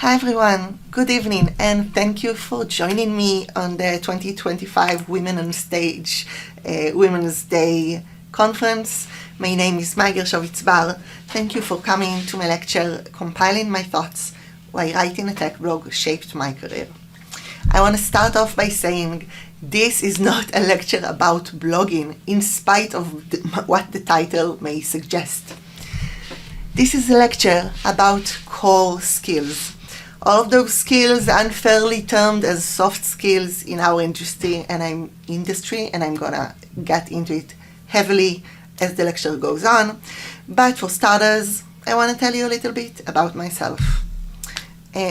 Hi everyone, good evening, and thank you for joining me on the 2025 Women on Stage Women's Day conference. My name is Gershvitz. Thank you for coming to my lecture, Compiling My Thoughts Why Writing a Tech Blog Shaped My Career. I want to start off by saying this is not a lecture about blogging, in spite of what the title may suggest. This is a lecture about core skills. All of those skills unfairly termed as soft skills in our industry, and I'm gonna get into it heavily as the lecture goes on. But for starters, I want to tell you a little bit about myself.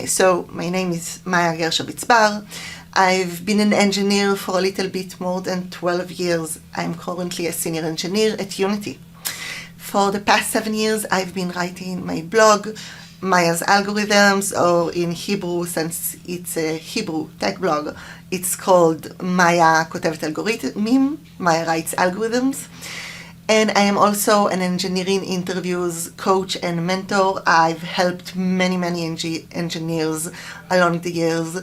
So my name is Gershvitz. I've been an engineer for a little bit more than 12 years. I'm currently a senior engineer at Unity. For the past 7 years, I've been writing my blog, Maya's Algorithms, or in Hebrew, since it's a Hebrew tech blog, it's called Maya כותבת אלגוריתמים, Maya writes algorithms. And I am also an engineering interviews coach and mentor. I've helped many engineers along the years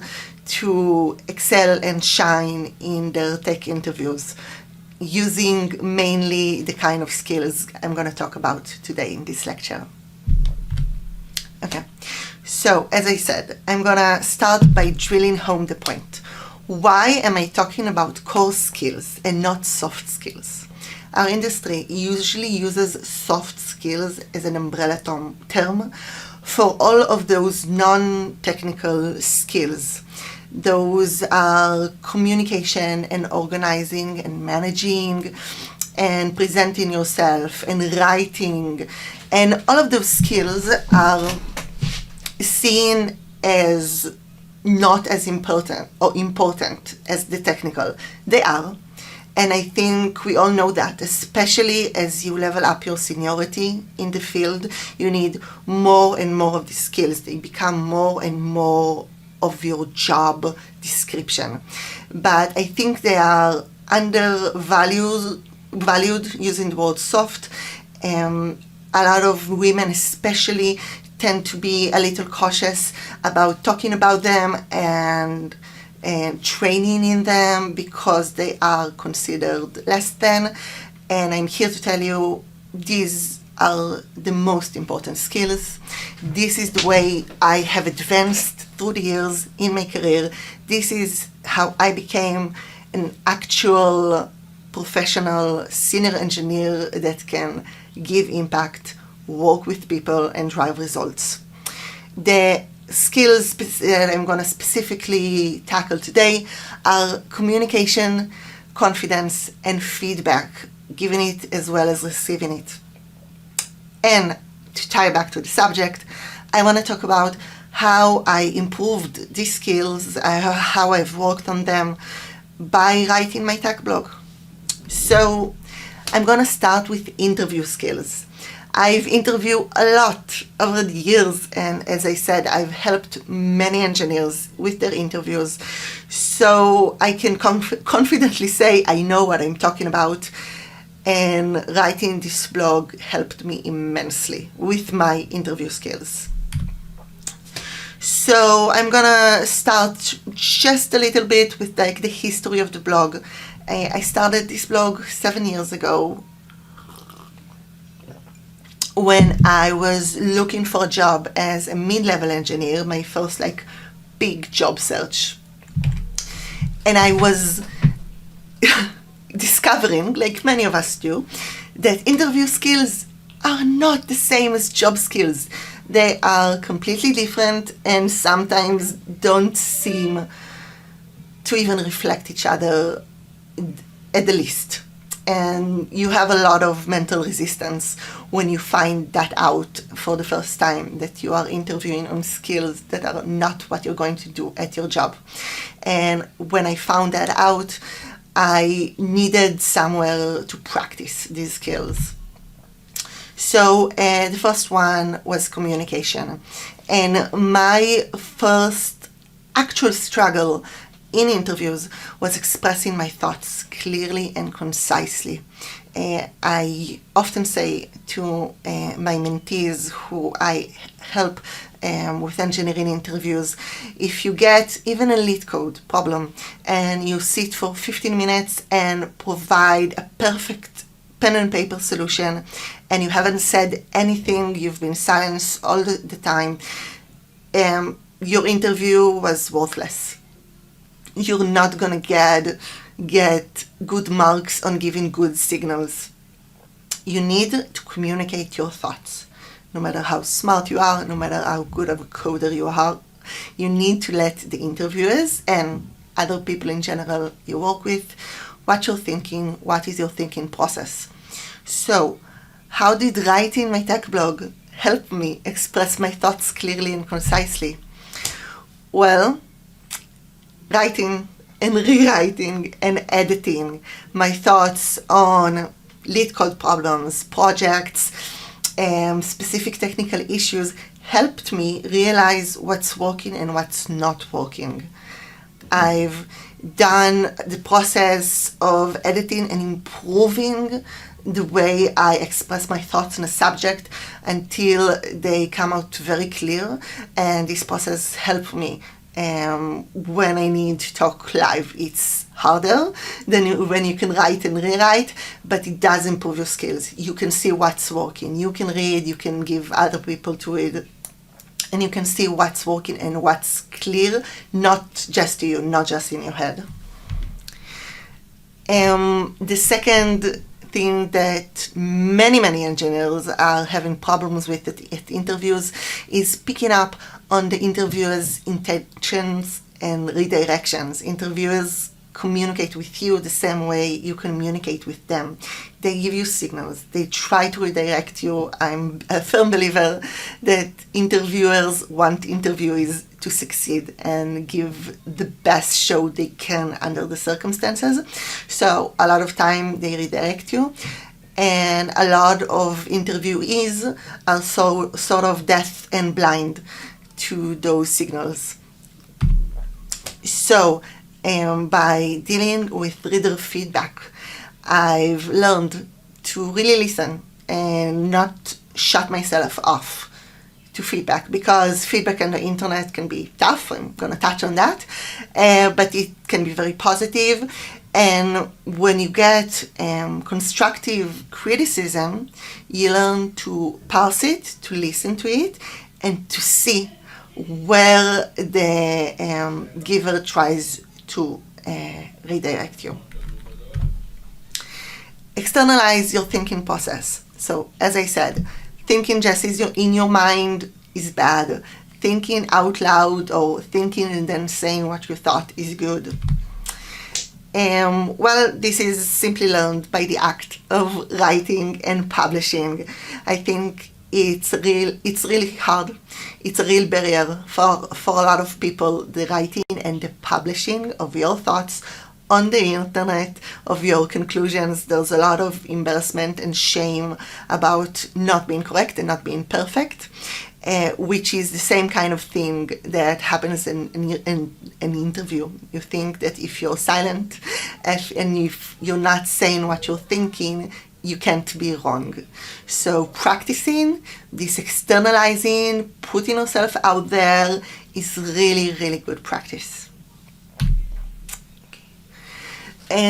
to excel and shine in their tech interviews, using mainly the kind of skills I'm going to talk about today in this lecture. Okay, so as I said, I'm going to start by drilling home the point. Why am I talking about core skills and not soft skills? Our industry usually uses soft skills as an umbrella term for all of those non-technical skills. Those are communication and organizing and managing and presenting yourself and writing, and all of those skills are seen as not as important as the technical. They are, and I think we all know that, especially as you level up your seniority in the field, you need more and more of the skills. They become more and more of your job description. But I think they are undervalued, using the word soft. A lot of women especially tend to be a little cautious about talking about them and training in them because they are considered less than. And I'm here to tell you these are the most important skills. This is the way I have advanced through the years in my career. This is how I became an actual professional senior engineer that can give impact, work with people, and drive results. The skills that I'm going to specifically tackle today are communication, confidence, and feedback, giving it as well as receiving it. And to tie back to the subject, I want to talk about how I improved these skills, how I've worked on them by writing my tech blog. So I'm going to start with interview skills. I've interviewed a lot over the years, and as I said, I've helped many engineers with their interviews. So I can confidently say I know what I'm talking about, and writing this blog helped me immensely with my interview skills. So I'm gonna start just a little bit with the history of the blog. I started this blog 7 years ago when I was looking for a job as a mid-level engineer, my first big job search. And I was discovering, like many of us do, that interview skills are not the same as job skills. They are completely different and sometimes don't seem to even reflect each other at the least. And you have a lot of mental resistance when you find that out for the first time, that you are interviewing on skills that are not what you're going to do at your job. And when I found that out, I needed somewhere to practice these skills. So the first one was communication. And my first actual struggle in interviews was expressing my thoughts clearly and concisely. I often say to my mentees who I help with engineering interviews. If you get even a lead code problem and you sit for 15 minutes and provide a perfect pen and paper solution and you haven't said anything, you've been silenced all the time, your interview was worthless. You're not gonna get good marks on giving good signals. You need to communicate your thoughts. No matter how smart you are, no matter how good of a coder you are, you need to let the interviewers and other people in general you work with what you're thinking, what is your thinking process. So, how did writing my tech blog help me express my thoughts clearly and concisely? Well, writing and rewriting and editing my thoughts on lead code problems, projects, specific technical issues helped me realize what's working and what's not working. I've done the process of editing and improving the way I express my thoughts on a subject until they come out very clear, and this process helped me when I need to talk live. It's harder than when you can write and rewrite, but it does improve your skills. You can see what's working. You can read, you can give other people to read, and you can see what's working and what's clear, not just to you, not just in your head. The second thing that many engineers are having problems with at interviews is picking up on the interviewer's intentions and redirections. Interviewers communicate with you the same way you communicate with them. They give you signals. They try to redirect you. I'm a firm believer that interviewers want interviewees to succeed and give the best show they can under the circumstances. So a lot of time they redirect you, and a lot of interviewees are sort of deaf and blind to those signals. So by dealing with reader feedback, I've learned to really listen and not shut myself off to feedback, because feedback on the internet can be tough. I'm going to touch on that, but it can be very positive. And when you get constructive criticism, you learn to parse it, to listen to it, and to see where the giver tries to redirect you. Externalize your thinking process. So, as I said, thinking just in your mind is bad. Thinking out loud or thinking and then saying what you thought is good. Well, this is simply learned by the act of writing and publishing. I think it's really hard. It's a real barrier for a lot of people, the writing and the publishing of your thoughts on the internet, of your conclusions. There's a lot of embarrassment and shame about not being correct and not being perfect, which is the same kind of thing that happens in an interview. You think that if you're silent and if you're not saying what you're thinking, you can't be wrong. So practicing this, externalizing, putting yourself out there is really good practice.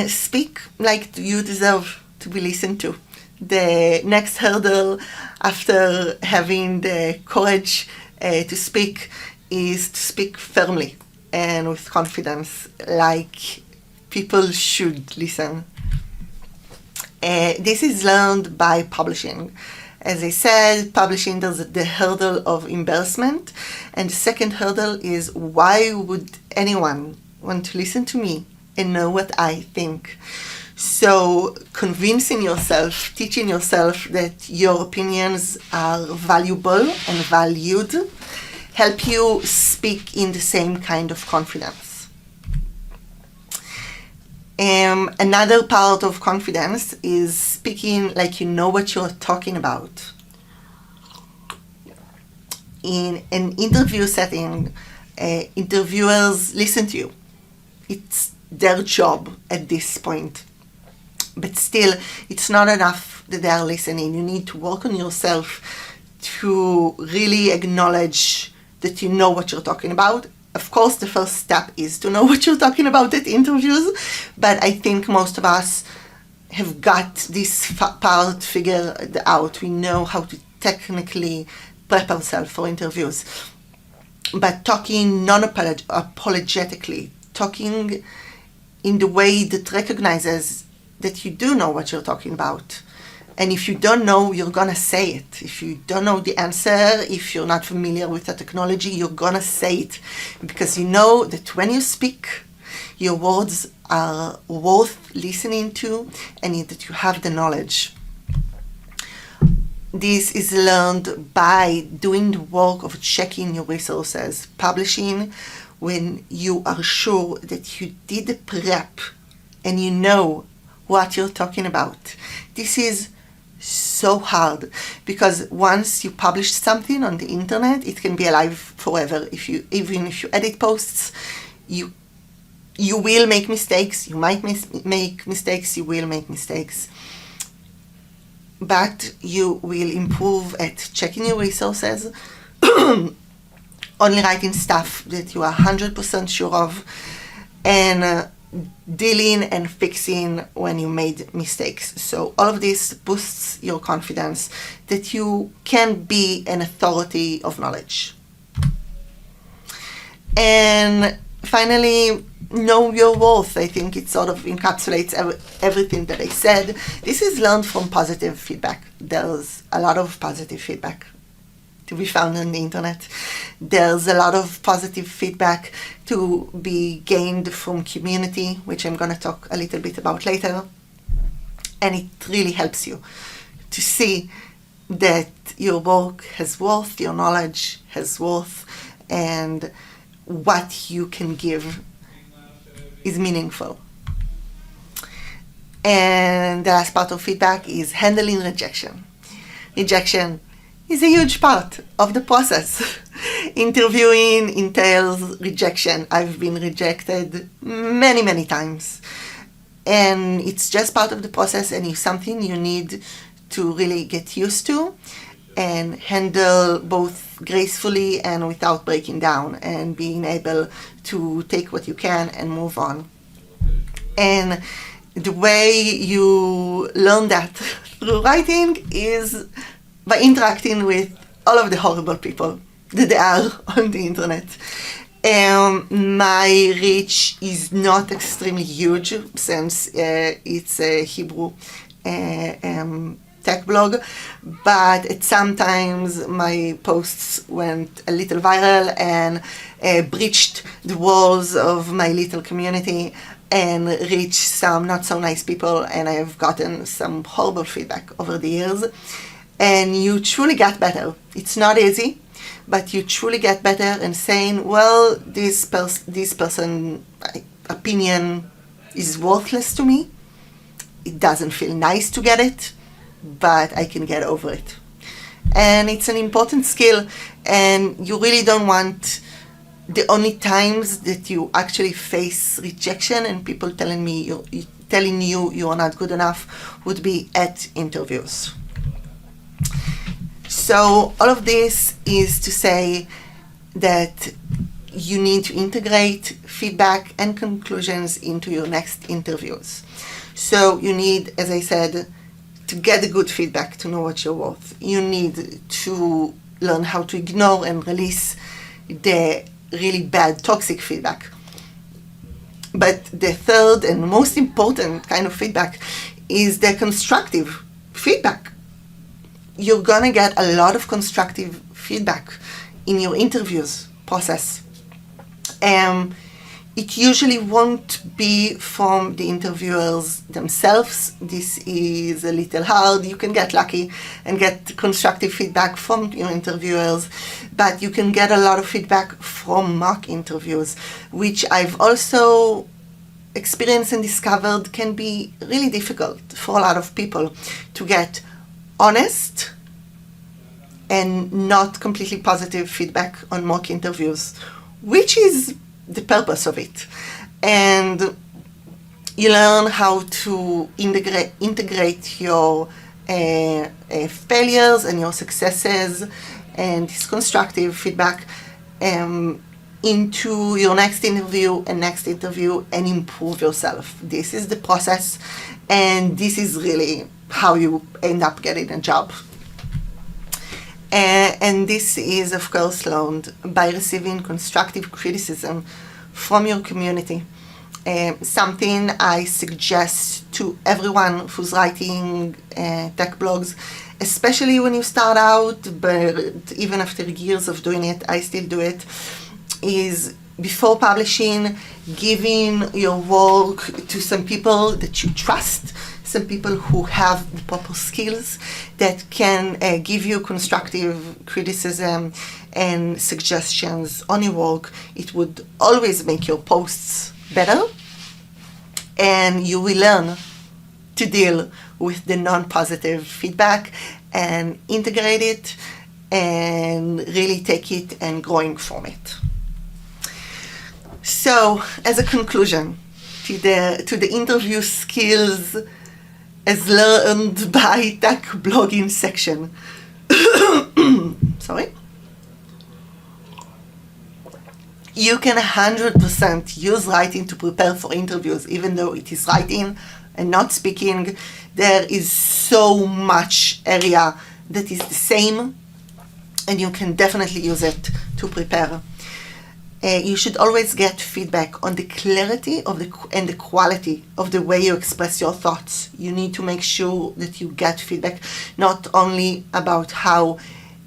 Speak like you deserve to be listened to. The next hurdle after having the courage to speak is to speak firmly and with confidence, like people should listen. This is learned by publishing. As I said, publishing, there's the hurdle of embarrassment, and the second hurdle is, why would anyone want to listen to me and know what I think? So convincing yourself, teaching yourself that your opinions are valuable and valued, help you speak in the same kind of confidence. Another part of confidence is speaking like you know what you're talking about. In an interview setting, interviewers listen to you. It's their job at this point. But still, it's not enough that they are listening. You need to work on yourself to really acknowledge that you know what you're talking about. Of course, the first step is to know what you're talking about at interviews, but I think most of us have got this part figured out. We know how to technically prep ourselves for interviews. But talking non-apologetically, talking in the way that recognizes that you do know what you're talking about. And if you don't know, you're gonna say it. If you don't know the answer, if you're not familiar with the technology, you're gonna say it. Because you know that when you speak, your words are worth listening to and that you have the knowledge. This is learned by doing the work of checking your resources, publishing when you are sure that you did the prep and you know what you're talking about. This is so hard because once you publish something on the internet, it can be alive forever. Even if you edit posts, you will make mistakes. You might make mistakes. You will make mistakes, but you will improve at checking your resources, only writing stuff that you are 100% sure of, and dealing and fixing when you made mistakes. So all of this boosts your confidence that you can be an authority of knowledge. And finally, know your worth. I think it sort of encapsulates everything that I said. This is learned from positive feedback. There's a lot of positive feedback to be found on the internet. There's a lot of positive feedback to be gained from community, which I'm going to talk a little bit about later. And it really helps you to see that your work has worth, your knowledge has worth, and what you can give is meaningful. And the last part of feedback is handling rejection. Rejection is a huge part of the process. Interviewing entails rejection. I've been rejected many, many times. And it's just part of the process, and it's something you need to really get used to and handle both gracefully and without breaking down, and being able to take what you can and move on. And the way you learn that through writing is by interacting with all of the horrible people that there are on the internet. My reach is not extremely huge since it's a Hebrew tech blog, but at sometimes my posts went a little viral and breached the walls of my little community and reached some not so nice people, and I have gotten some horrible feedback over the years. And you truly get better. It's not easy, but you truly get better in saying, well, this person opinion is worthless to me. It doesn't feel nice to get it, but I can get over it. And it's an important skill, and you really don't want the only times that you actually face rejection and people telling you you are not good enough would be at interviews. So all of this is to say that you need to integrate feedback and conclusions into your next interviews. So you need, as I said, to get the good feedback to know what you're worth. You need to learn how to ignore and release the really bad toxic feedback. But the third and most important kind of feedback is the constructive feedback. You're gonna get a lot of constructive feedback in your interviews process. It usually won't be from the interviewers themselves. This is a little hard. You can get lucky and get constructive feedback from your interviewers, but you can get a lot of feedback from mock interviews, which I've also experienced and discovered can be really difficult for a lot of people to get honest and not completely positive feedback on mock interviews, which is the purpose of it. And you learn how to integrate your failures and your successes and this constructive feedback into your next interview and improve yourself. This is the process, and this is really how you end up getting a job. And this is, of course, learned by receiving constructive criticism from your community. Something I suggest to everyone who's writing tech blogs, especially when you start out, but even after years of doing it, I still do it, is before publishing, giving your work to some people that you trust, some people who have the proper skills that can give you constructive criticism and suggestions on your work. It would always make your posts better, and you will learn to deal with the non-positive feedback and integrate it and really take it and growing from it. So, as a conclusion to the interview skills as learned by tech blogging section, sorry, you can 100% use writing to prepare for interviews, even though it is writing and not speaking. There is so much area that is the same, and you can definitely use it to prepare. You should always get feedback on the clarity of and the quality of the way you express your thoughts. You need to make sure that you get feedback not only about how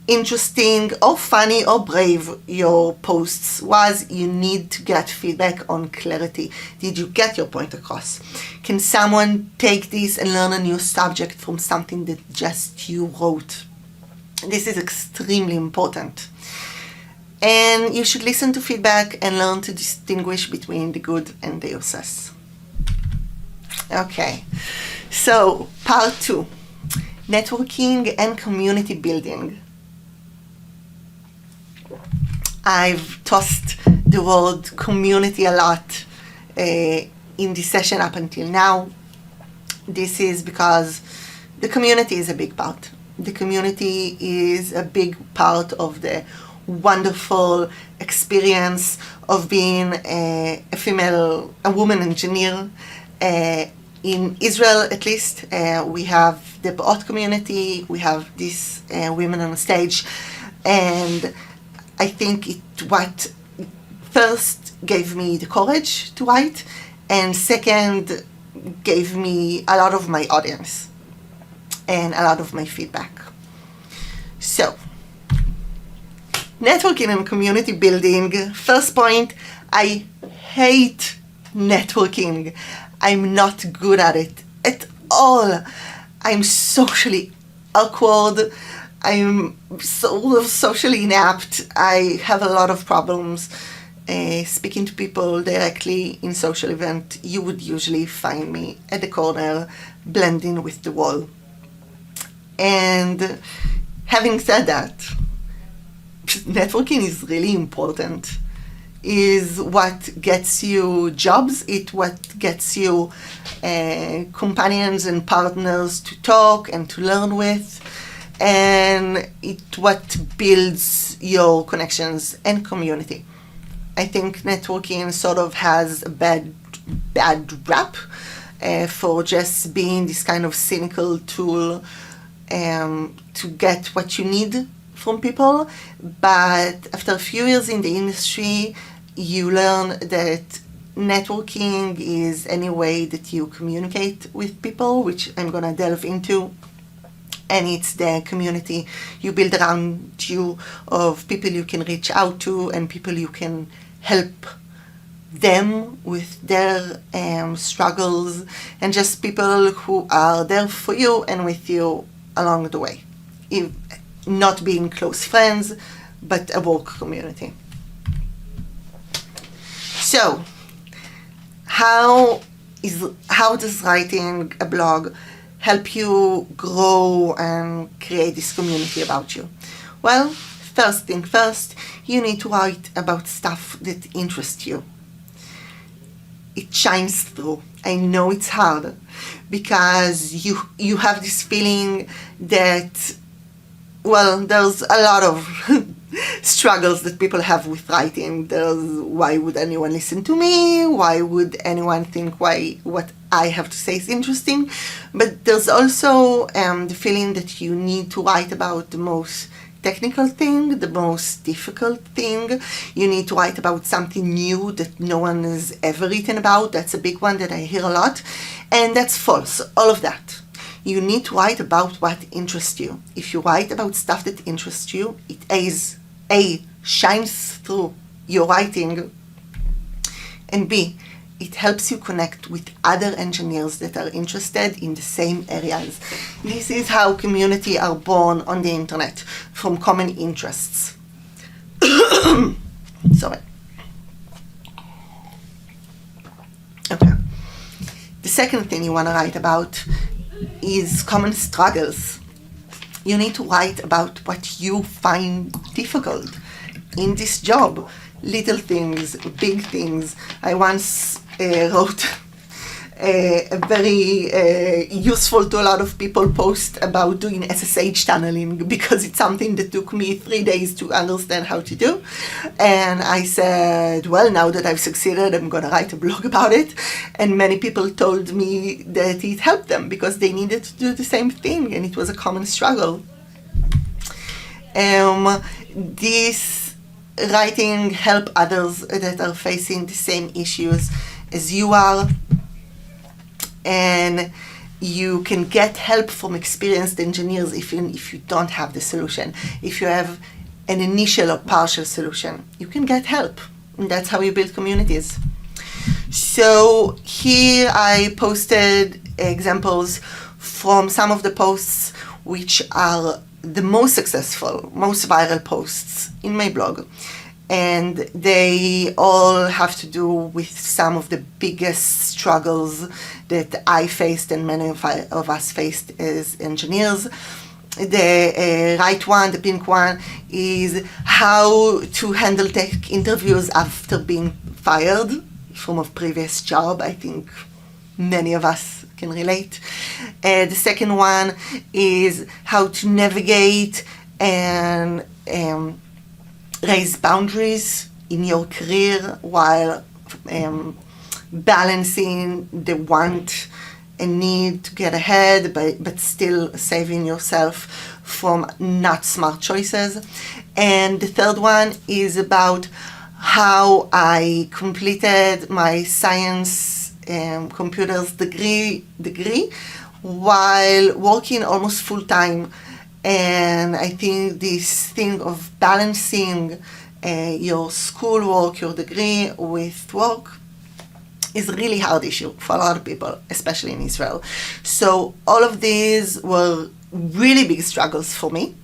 interesting or funny or brave your posts was. You need to get feedback on clarity. Did you get your point across? Can someone take this and learn a new subject from something that just you wrote? This is extremely important. And you should listen to feedback and learn to distinguish between the good and the useless. Okay, so part 2, networking and community building. I've tossed the word community a lot in this session up until now. This is because the community is a big part. The community is a big part of the wonderful experience of being a woman engineer. In Israel, at least, we have the bot community, we have these women on stage, and I think what first gave me the courage to write, and second gave me a lot of my audience and a lot of my feedback. So, networking and community building. First point, I hate networking. I'm not good at it at all. I'm socially awkward. I'm so socially inept. I have a lot of problems speaking to people directly in social event. You would usually find me at the corner blending with the wall. And having said that, networking is really important. Is what gets you jobs. It's what gets you companions and partners to talk and to learn with, and it's what builds your connections and community. I think networking sort of has a bad rap for just being this kind of cynical tool to get what you need from people, but after a few years in the industry, you learn that networking is any way that you communicate with people, which I'm gonna delve into, and it's the community you build around you of people you can reach out to and people you can help them with their struggles, and just people who are there for you and with you along the way. Not being close friends, but a work community. So, how does writing a blog help you grow and create this community about you? Well, first thing first, you need to write about stuff that interests you. It shines through. I know it's hard because you have this feeling that, well, there's a lot of struggles that people have with writing. There's why would anyone listen to me? Why would anyone think what I have to say is interesting? But there's also the feeling that you need to write about the most technical thing, the most difficult thing. You need to write about something new that no one has ever written about. That's a big one that I hear a lot. And that's false, all of that. You need to write about what interests you. If you write about stuff that interests you, it shines through your writing, and B, it helps you connect with other engineers that are interested in the same areas. This is how communities are born on the internet, from common interests. Sorry. Okay. The second thing you want to write about is common struggles. You need to write about what you find difficult in this job. Little things, big things. I once wrote a very useful to a lot of people post about doing SSH tunneling, because it's something that took me 3 days to understand how to do. And I said, well, now that I've succeeded, I'm going to write a blog about it. And many people told me that it helped them because they needed to do the same thing, and it was a common struggle. This writing help others that are facing the same issues as you are, and you can get help from experienced engineers even if you don't have the solution. If you have an initial or partial solution, you can get help, and that's how you build communities. So here I posted examples from some of the posts which are the most successful, most viral posts in my blog. And they all have to do with some of the biggest struggles that I faced and many of us faced as engineers. The right one, the pink one, is how to handle tech interviews after being fired from a previous job. I think many of us can relate. The second one is how to navigate and raise boundaries in your career while balancing the want and need to get ahead, but still saving yourself from not smart choices. And the third one is about how I completed my science computers degree while working almost full time. And I think this thing of balancing your schoolwork, your degree with work is a really hard issue for a lot of people, especially in Israel. So all of these were really big struggles for me,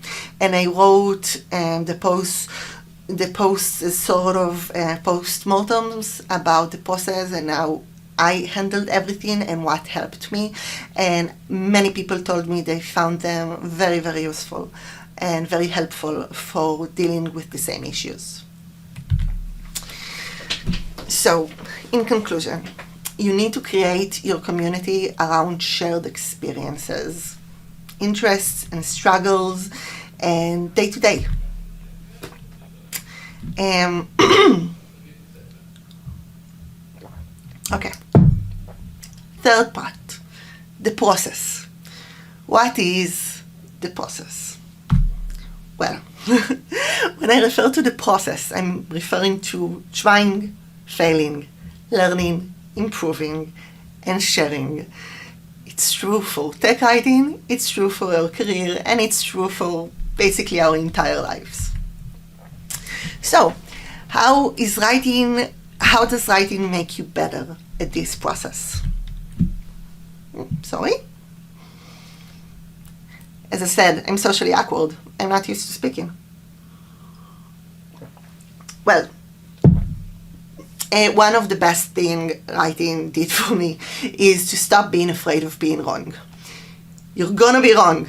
and I wrote the posts as sort of post-mortems about the process and how I handled everything and what helped me. And many people told me they found them very, very useful and very helpful for dealing with the same issues. So, in conclusion, you need to create your community around shared experiences, interests and struggles, and day-to-day. Okay. Third part, the process. What is the process? Well, when I refer to the process, I'm referring to trying, failing, learning, improving, and sharing. It's true for tech writing, it's true for our career, and it's true for basically our entire lives. So, how does writing make you better at this process? Sorry? As I said, I'm socially awkward. I'm not used to speaking. Well, one of the best things writing did for me is to stop being afraid of being wrong. You're gonna be wrong.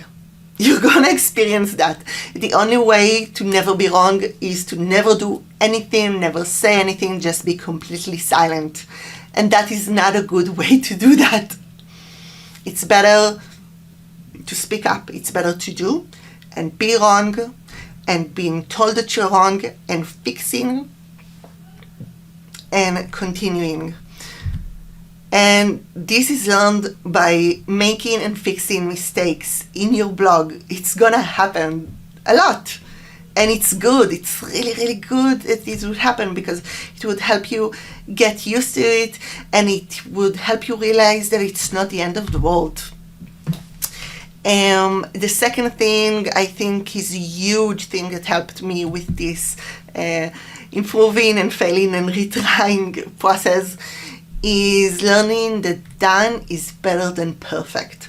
You're gonna experience that. The only way to never be wrong is to never do anything, never say anything, just be completely silent. And that is not a good way to do that. It's better to speak up. It's better to do and be wrong and being told that you're wrong and fixing and continuing. And this is learned by making and fixing mistakes in your blog. It's gonna happen a lot. And it's good. It's really, really good that it would happen, because it would help you get used to it, and it would help you realize that it's not the end of the world. The second thing I think is a huge thing that helped me with this improving and failing and retrying process is learning that done is better than perfect.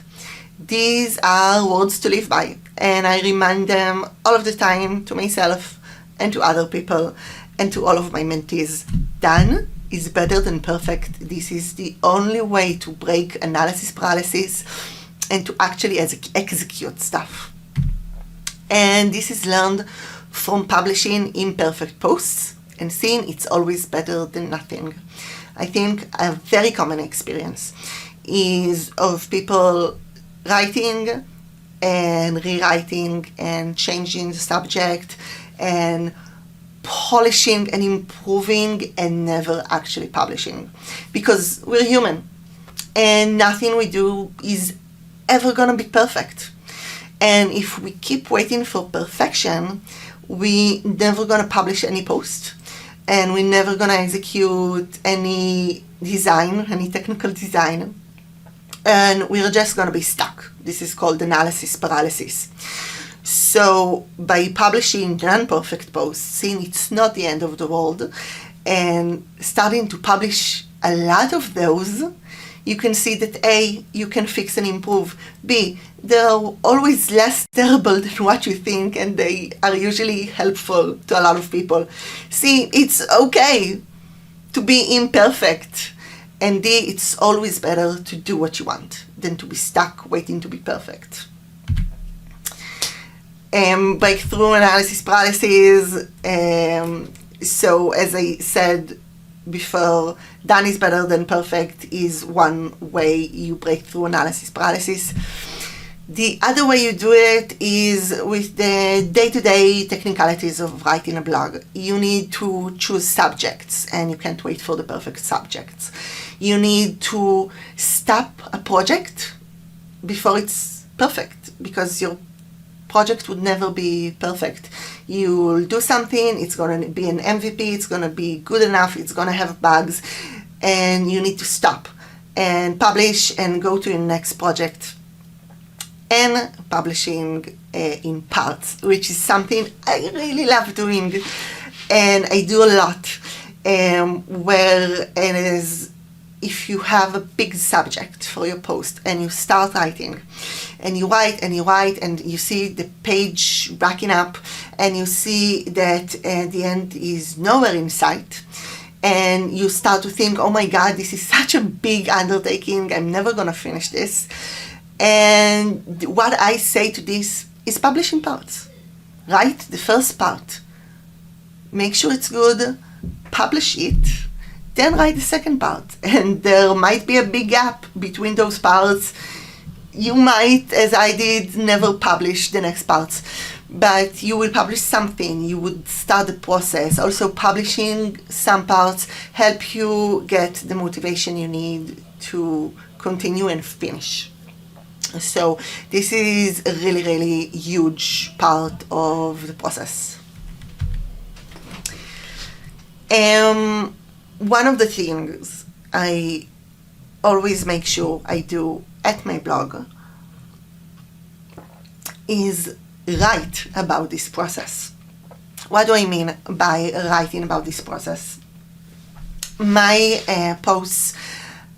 These are words to live by, and I remind them all of the time to myself and to other people and to all of my mentees. Done is better than perfect. This is the only way to break analysis paralysis and to actually execute stuff. And this is learned from publishing imperfect posts and seeing it's always better than nothing. I think a very common experience is of people writing and rewriting and changing the subject and polishing and improving and never actually publishing, because we're human and nothing we do is ever gonna be perfect. And if we keep waiting for perfection, we never gonna publish any post, and we're never gonna execute any design, any technical design, and we're just gonna be stuck. This is called analysis paralysis. So by publishing non-perfect posts, seeing it's not the end of the world, and starting to publish a lot of those, you can see that A, you can fix and improve. B, they're always less terrible than what you think, and they are usually helpful to a lot of people. C, it's okay to be imperfect. And D, it's always better to do what you want than to be stuck waiting to be perfect. Breakthrough analysis paralysis. So as I said before, done is better than perfect is one way you break through analysis paralysis. The other way you do it is with the day-to-day technicalities of writing a blog. You need to choose subjects, and you can't wait for the perfect subjects. You need to stop a project before it's perfect, because your project would never be perfect. You'll do something, it's going to be an MVP, it's going to be good enough, it's going to have bugs, and you need to stop and publish and go to your next project. And publishing in parts, which is something I really love doing, and I do a lot, where it is, if you have a big subject for your post and you start writing, and you write and you write, and you see the page racking up, and you see that the end is nowhere in sight, and you start to think, oh my God, this is such a big undertaking, I'm never gonna finish this. And what I say to this is publish in parts. Write the first part, make sure it's good, publish it, then write the second part. And there might be a big gap between those parts. You might, as I did, never publish the next parts, but you will publish something, you would start the process. Also, publishing some parts help you get the motivation you need to continue and finish. So this is a really, really huge part of the process. One of the things I always make sure I do at my blog is write about this process. What do I mean by writing about this process? My posts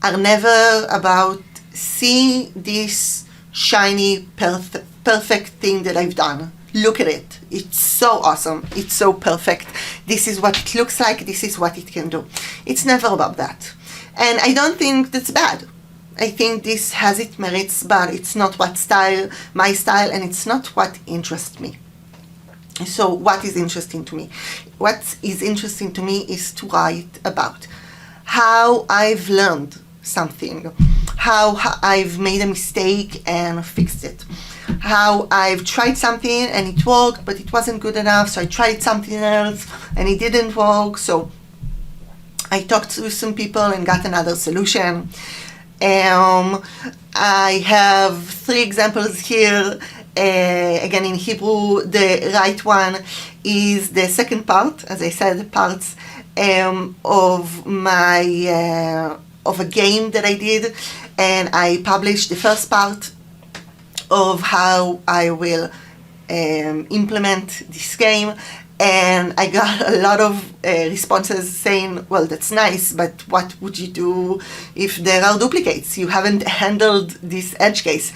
are never about see this shiny, perfect thing that I've done. Look at it. It's so awesome. It's so perfect. This is what it looks like. This is what it can do. It's never about that. And I don't think that's bad. I think this has its merits, but it's not my style, and it's not what interests me. So what is interesting to me? What is interesting to me is to write about how I've learned something, how I've made a mistake and fixed it, how I've tried something and it worked, but it wasn't good enough, so I tried something else and it didn't work, so I talked to some people and got another solution. I have 3 examples here. Again, in Hebrew, the right one is the second part, as I said, parts of my of a game that I did, and I published the first part of how I will implement this game, and I got a lot of responses saying, well, that's nice, but what would you do if there are duplicates? You haven't handled this edge case.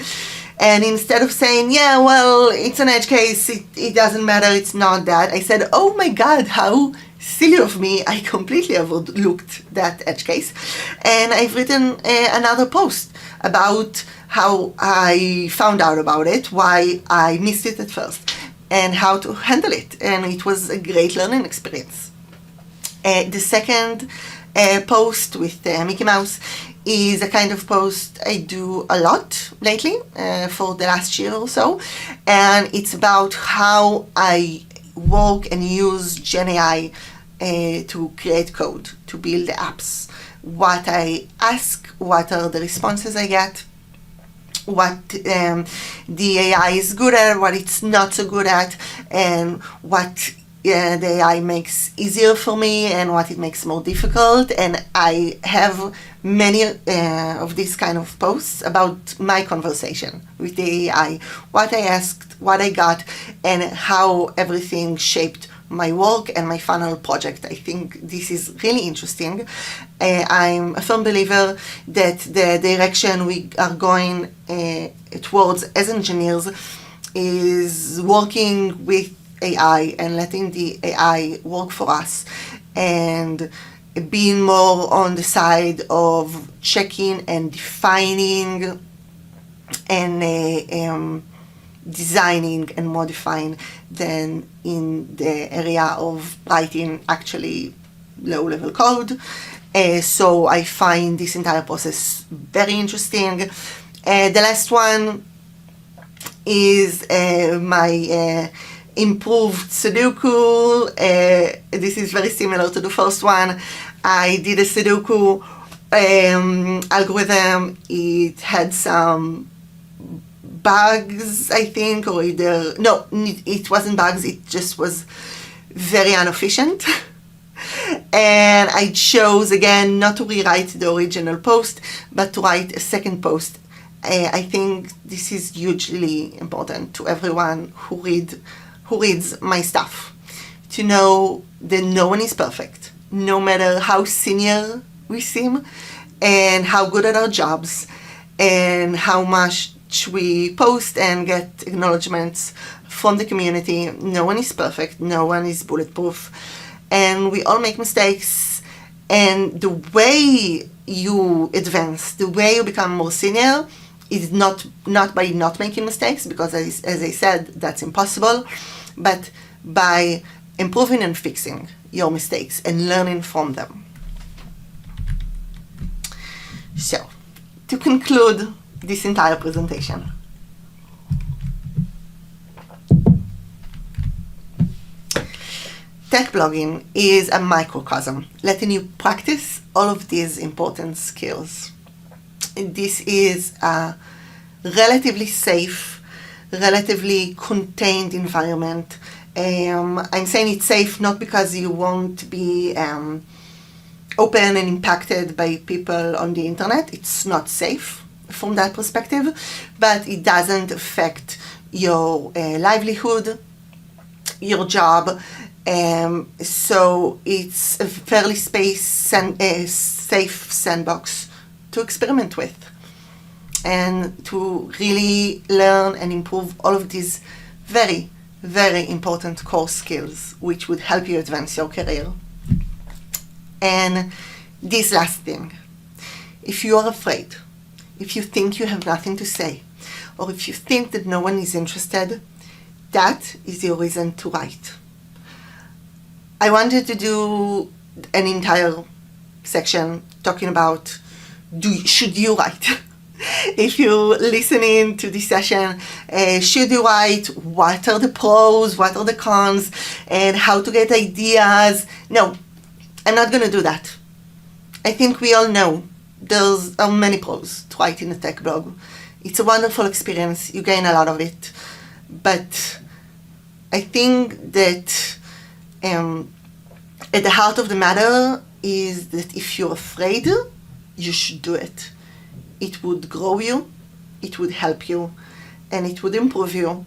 And instead of saying, yeah, well, it's an edge case, it doesn't matter, it's not that, I said, oh my God, how silly of me, I completely overlooked that edge case. And I've written another post about how I found out about it, why I missed it at first, and how to handle it. And it was a great learning experience. The second post with Mickey Mouse is a kind of post I do a lot lately, for the last year or so, and it's about how I work and use GenAI to create code, to build apps, what I ask, what are the responses I get, what the AI is good at, what it's not so good at, and what the AI makes easier for me and what it makes more difficult. And I have many of these kind of posts about my conversation with the AI, what I asked, what I got, and how everything shaped my work and my final project. I think this is really interesting. I'm a firm believer that the direction we are going towards as engineers is working with AI and letting the AI work for us, and being more on the side of checking and defining and designing and modifying than in the area of writing actually low-level code. So I find this entire process very interesting. The last one is my improved Sudoku. This is very similar to the first one. I did a Sudoku algorithm. It had some bugs, I think, or either, no, it wasn't bugs, it just was very inefficient. And I chose, again, not to rewrite the original post, but to write a second post. I think this is hugely important to everyone who reads my stuff, to know that no one is perfect, no matter how senior we seem, and how good at our jobs, and how much we post and get acknowledgements from the community. No one is perfect, no one is bulletproof, and we all make mistakes. And the way you advance, the way you become more senior, is not by not making mistakes, because as I said, that's impossible, but by improving and fixing your mistakes and learning from them. So, to conclude this entire presentation, tech blogging is a microcosm, letting you practice all of these important skills. This is a relatively safe, relatively contained environment. I'm saying it's safe not because you won't be open and impacted by people on the internet. It's not safe from that perspective, but it doesn't affect your livelihood, your job. So it's a fairly safe sandbox to experiment with and to really learn and improve all of these very, very important core skills which would help you advance your career. And this last thing, if you are afraid, if you think you have nothing to say, or if you think that no one is interested, that is your reason to write. I wanted to do an entire section talking about should you write? if you're listening to this session, should you write? What are the pros? What are the cons? And how to get ideas? No, I'm not going to do that. I think we all know there's many pros to writing a tech blog. It's a wonderful experience. You gain a lot of it. But I think that at the heart of the matter is that if you're afraid, you should do it. It would grow you, it would help you, and it would improve you.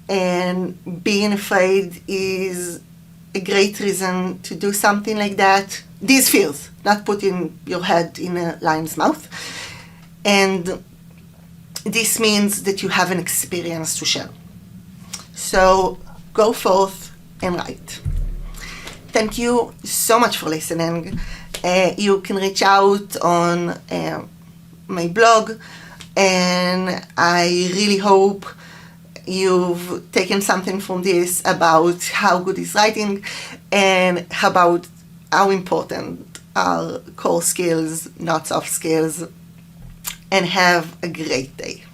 And being afraid is a great reason to do something like that. These fears, not putting your head in a lion's mouth. And this means that you have an experience to share. So go forth and write. Thank you so much for listening. You can reach out on my blog, and I really hope you've taken something from this about how good is writing and about how important are core skills, not soft skills, and have a great day.